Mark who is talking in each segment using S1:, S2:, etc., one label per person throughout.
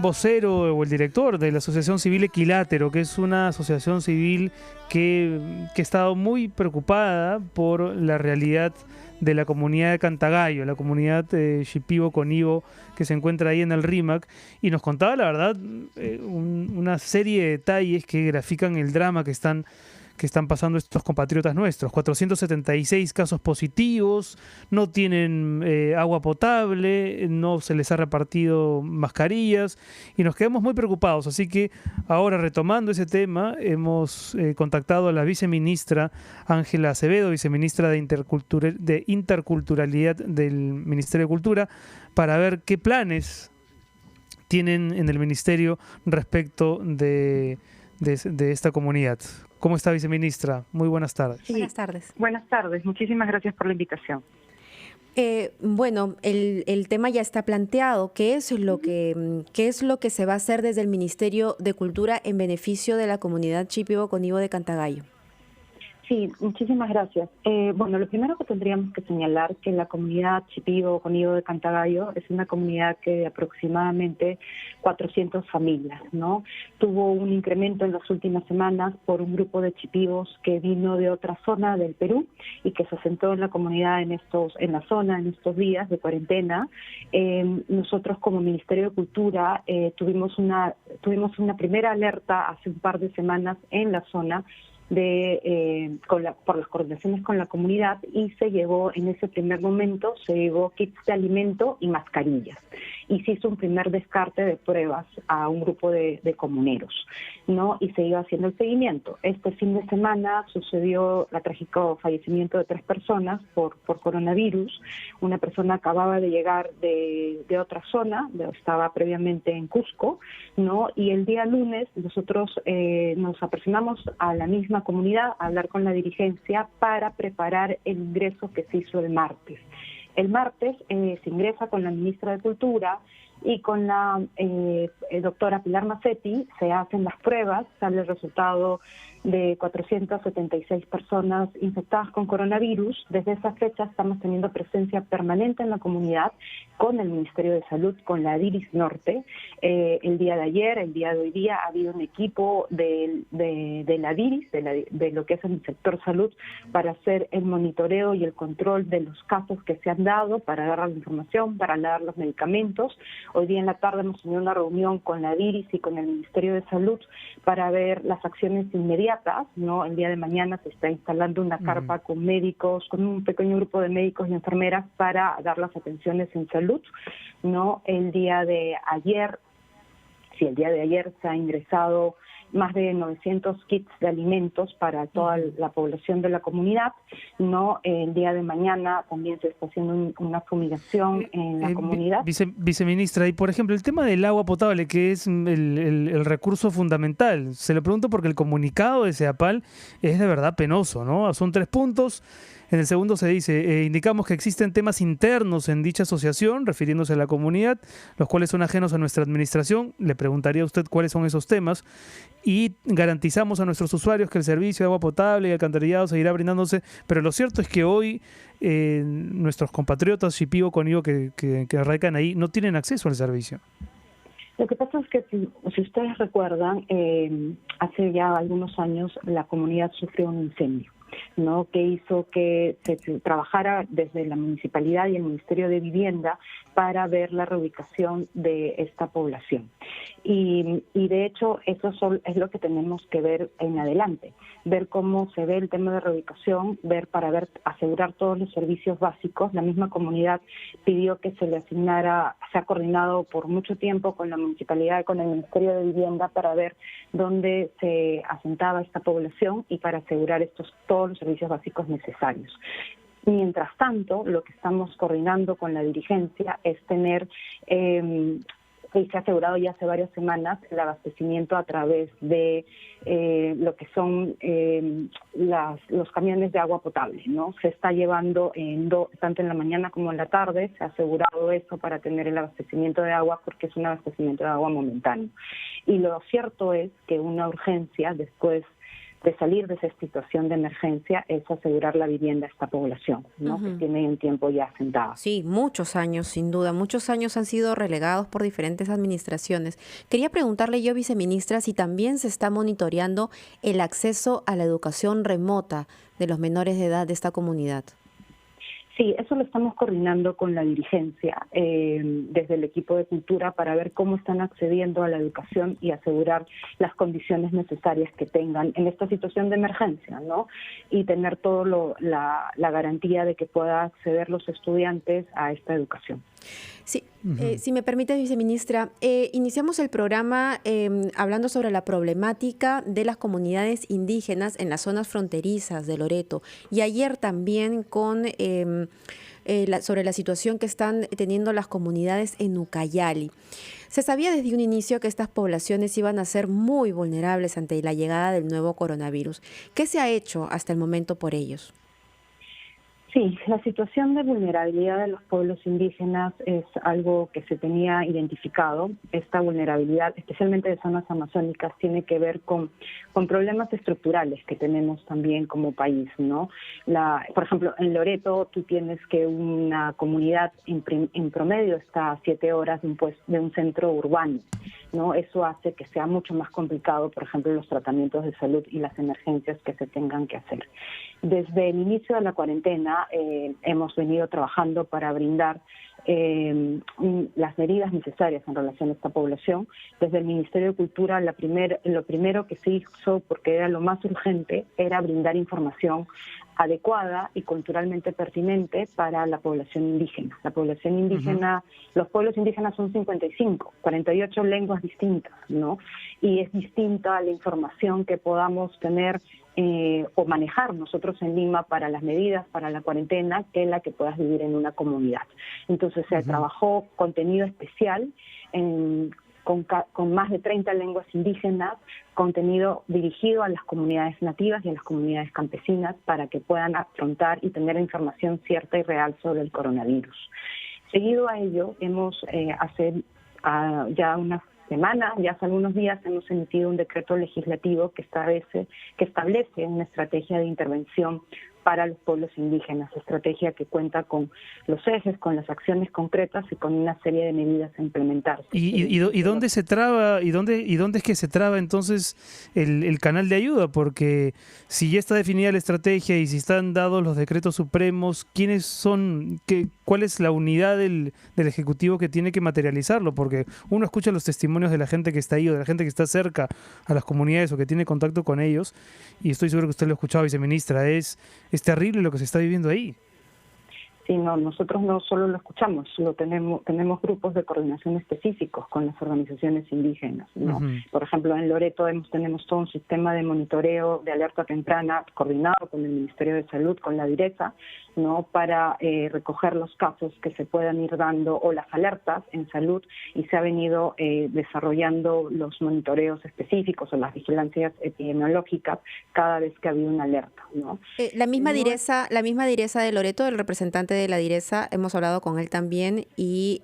S1: vocero o el director de la Asociación Civil Equilátero, que es una asociación civil que ha estado muy preocupada por la realidad de la comunidad de Cantagallo, la comunidad Shipibo Conibo que se encuentra ahí en el RIMAC, y nos contaba la verdad una serie de detalles que grafican el drama que están pasando estos compatriotas nuestros. 476 casos positivos, no tienen agua potable, no se les ha repartido mascarillas y nos quedamos muy preocupados. Así que ahora, retomando ese tema, hemos contactado a la viceministra Ángela Acevedo, viceministra de Interculturalidad del Ministerio de Cultura, para ver qué planes tienen en el ministerio respecto de esta comunidad. ¿Cómo está, viceministra? Muy buenas tardes.
S2: Sí, buenas tardes.
S3: Buenas tardes, muchísimas gracias por la invitación.
S2: Bueno, el tema ya está planteado. ¿Qué es lo que se va a hacer desde el Ministerio de Cultura en beneficio de la comunidad Shipibo Conibo de Cantagallo?
S3: Sí, muchísimas gracias. Bueno, lo primero que tendríamos que señalar que la comunidad Shipibo Conibo de Cantagallo es una comunidad que de aproximadamente 400 familias, ¿no? Tuvo un incremento en las últimas semanas por un grupo de chipibos que vino de otra zona del Perú y que se asentó en la comunidad en la zona en estos días de cuarentena. Nosotros como Ministerio de Cultura tuvimos una primera alerta hace un par de semanas en la zona por las coordinaciones con la comunidad, y se llevó en ese primer momento kits de alimento y mascarillas, y se hizo un primer descarte de pruebas a un grupo de comuneros, ¿no? Y se iba haciendo el seguimiento. Este fin de semana sucedió el trágico fallecimiento de 3 personas por coronavirus. Una persona acababa de llegar de otra zona, estaba previamente en Cusco, ¿no? Y el día lunes nosotros nos aproximamos a la misma comunidad a hablar con la dirigencia para preparar el ingreso que se hizo el martes. El martes se ingresa con la ministra de Cultura y con la doctora Pilar Macetti, se hacen las pruebas, sale el resultado de 476 personas infectadas con coronavirus. Desde esa fecha estamos teniendo presencia permanente en la comunidad con el Ministerio de Salud, con la DIRIS Norte. El día de ayer, el día de hoy día, ha habido un equipo de la DIRIS, de lo que es el sector salud, para hacer el monitoreo y el control de los casos que se han dado, para dar la información, para dar los medicamentos. Hoy día en la tarde hemos tenido una reunión con la DIRIS y con el Ministerio de Salud para ver las acciones inmediatas, ¿no? El día de mañana se está instalando una carpa con médicos, con un pequeño grupo de médicos y enfermeras para dar las atenciones en salud, ¿no? El día de ayer se ha ingresado más de 900 kits de alimentos para toda la población de la comunidad, ¿no? El día de mañana también se está haciendo una fumigación en la comunidad.
S1: Viceministra, y por ejemplo, el tema del agua potable, que es el recurso fundamental, se lo pregunto porque el comunicado de CEAPAL es de verdad penoso, ¿no? Son 3 puntos. En el segundo se dice, indicamos que existen temas internos en dicha asociación, refiriéndose a la comunidad, los cuales son ajenos a nuestra administración. Le preguntaría a usted cuáles son esos temas. Y garantizamos a nuestros usuarios que el servicio de agua potable y alcantarillado seguirá brindándose. Pero lo cierto es que hoy nuestros compatriotas Shipibo Conibo que radican ahí no tienen acceso al servicio.
S3: Lo que pasa es que, si ustedes recuerdan, hace ya algunos años la comunidad sufrió un incendio, ¿no? Que hizo que se trabajara desde la municipalidad y el Ministerio de Vivienda para ver la reubicación de esta población. Y de hecho eso es lo que tenemos que ver en adelante, ver cómo se ve el tema de reubicación, asegurar todos los servicios básicos. La misma comunidad pidió que se le asignara, se ha coordinado por mucho tiempo con la municipalidad y con el Ministerio de Vivienda para ver dónde se asentaba esta población y para asegurar todos los servicios básicos necesarios. Mientras tanto, lo que estamos coordinando con la dirigencia es tener, y se ha asegurado ya hace varias semanas, el abastecimiento a través de lo que son los camiones de agua potable, ¿no? Se está llevando tanto en la mañana como en la tarde, se ha asegurado eso para tener el abastecimiento de agua, porque es un abastecimiento de agua momentáneo. Y lo cierto es que una urgencia después de salir de esa situación de emergencia es asegurar la vivienda a esta población, ¿no? Que tiene un tiempo ya asentada.
S2: Sí, muchos años, sin duda. Muchos años han sido relegados por diferentes administraciones. Quería preguntarle yo, viceministra, si también se está monitoreando el acceso a la educación remota de los menores de edad de esta comunidad.
S3: Sí, eso lo estamos coordinando con la dirigencia desde el equipo de cultura para ver cómo están accediendo a la educación y asegurar las condiciones necesarias que tengan en esta situación de emergencia, ¿no? Y tener la garantía de que puedan acceder los estudiantes a esta educación.
S2: Sí, si me permite, viceministra, iniciamos el programa hablando sobre la problemática de las comunidades indígenas en las zonas fronterizas de Loreto y ayer también con sobre la situación que están teniendo las comunidades en Ucayali. Se sabía desde un inicio que estas poblaciones iban a ser muy vulnerables ante la llegada del nuevo coronavirus. ¿Qué se ha hecho hasta el momento por ellos?
S3: Sí, la situación de vulnerabilidad de los pueblos indígenas es algo que se tenía identificado. Esta vulnerabilidad, especialmente de zonas amazónicas, tiene que ver con problemas estructurales que tenemos también como país, ¿no? Por ejemplo, en Loreto tú tienes que una comunidad en promedio está a 7 horas de un centro urbano, ¿no? Eso hace que sea mucho más complicado, por ejemplo, los tratamientos de salud y las emergencias que se tengan que hacer. Desde el inicio de la cuarentena hemos venido trabajando para brindar las medidas necesarias en relación a esta población. Desde el Ministerio de Cultura, lo primero que se hizo, porque era lo más urgente, era brindar información adecuada y culturalmente pertinente para la población indígena. La población indígena, los pueblos indígenas son 55, 48 lenguas distintas, ¿no? Y es distinta la información que podamos tener o manejar nosotros en Lima para las medidas, para la cuarentena, que la que puedas vivir en una comunidad. Entonces se trabajó contenido especial con más de 30 lenguas indígenas, contenido dirigido a las comunidades nativas y a las comunidades campesinas para que puedan afrontar y tener información cierta y real sobre el coronavirus. Seguido a ello, hemos ya unas semana, ya hace algunos días, hemos emitido un decreto legislativo que establece una estrategia de intervención para los pueblos indígenas, estrategia que cuenta con los ejes, con las acciones concretas y con una serie de medidas a implementarse.
S1: ¿Y dónde se traba, y dónde es que se traba entonces el canal de ayuda? Porque si ya está definida la estrategia y si están dados los decretos supremos, ¿quiénes son? ¿Cuál es la unidad del Ejecutivo que tiene que materializarlo? Porque uno escucha los testimonios de la gente que está ahí o de la gente que está cerca a las comunidades o que tiene contacto con ellos, y estoy seguro que usted lo ha escuchado, viceministra, es terrible lo que se está viviendo ahí.
S3: Sí, no, nosotros no solo lo escuchamos, tenemos grupos de coordinación específicos con las organizaciones indígenas, ¿no? Por ejemplo, en Loreto tenemos todo un sistema de monitoreo de alerta temprana coordinado con el Ministerio de Salud, con la DIRESA, ¿no? Para recoger los casos que se puedan ir dando o las alertas en salud, y se ha venido desarrollando los monitoreos específicos o las vigilancias epidemiológicas cada vez que ha habido una alerta, ¿no?
S2: La misma DIRESA de Loreto, el representante de la DIRESA, hemos hablado con él también y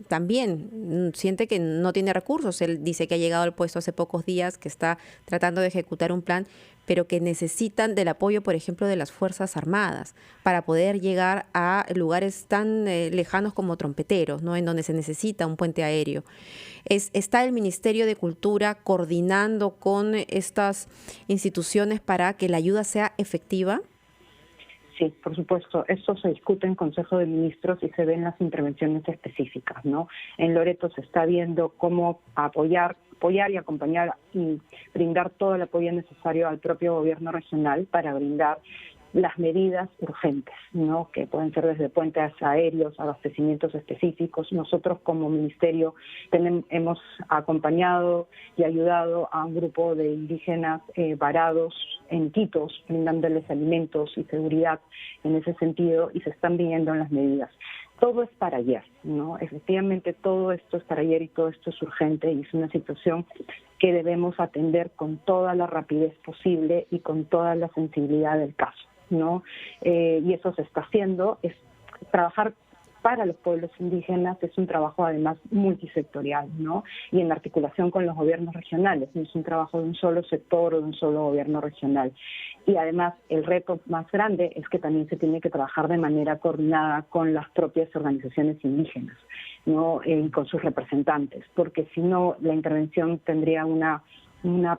S2: también siente que no tiene recursos. Él dice que ha llegado al puesto hace pocos días, que está tratando de ejecutar un plan, pero que necesitan del apoyo, por ejemplo, de las Fuerzas Armadas para poder llegar a lugares tan lejanos como Trompeteros, ¿no? En donde se necesita un puente aéreo. ¿Está el Ministerio de Cultura coordinando con estas instituciones para que la ayuda sea efectiva?
S3: Sí, por supuesto. Esto se discute en Consejo de Ministros y se ven las intervenciones específicas, ¿no? En Loreto se está viendo cómo apoyar y acompañar y brindar todo el apoyo necesario al propio gobierno regional para brindar las medidas urgentes, ¿no? Que pueden ser desde puentes aéreos, abastecimientos específicos. Nosotros como ministerio hemos acompañado y ayudado a un grupo de indígenas varados en Quitos, brindándoles alimentos y seguridad en ese sentido, y se están viendo las medidas. Todo es para ayer, ¿no? Efectivamente todo esto es para ayer y todo esto es urgente, y es una situación que debemos atender con toda la rapidez posible y con toda la sensibilidad del caso, ¿no? Y eso se está haciendo, es trabajar para los pueblos indígenas es un trabajo además multisectorial, ¿no? Y en articulación con los gobiernos regionales, no es un trabajo de un solo sector o de un solo gobierno regional. Y además el reto más grande es que también se tiene que trabajar de manera coordinada con las propias organizaciones indígenas, ¿no? Y con sus representantes, porque si no la intervención tendría una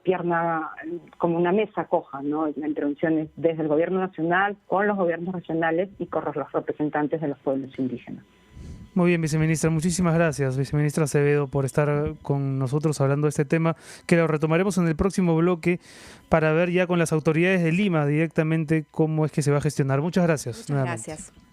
S3: pierna, como una mesa coja, ¿no? La intervención es desde el gobierno nacional, con los gobiernos regionales y con los representantes de los pueblos indígenas.
S1: Muy bien, viceministra, muchísimas gracias, viceministra Acevedo, por estar con nosotros hablando de este tema, que lo retomaremos en el próximo bloque para ver ya con las autoridades de Lima directamente cómo es que se va a gestionar. Muchas gracias.
S2: Muchas gracias.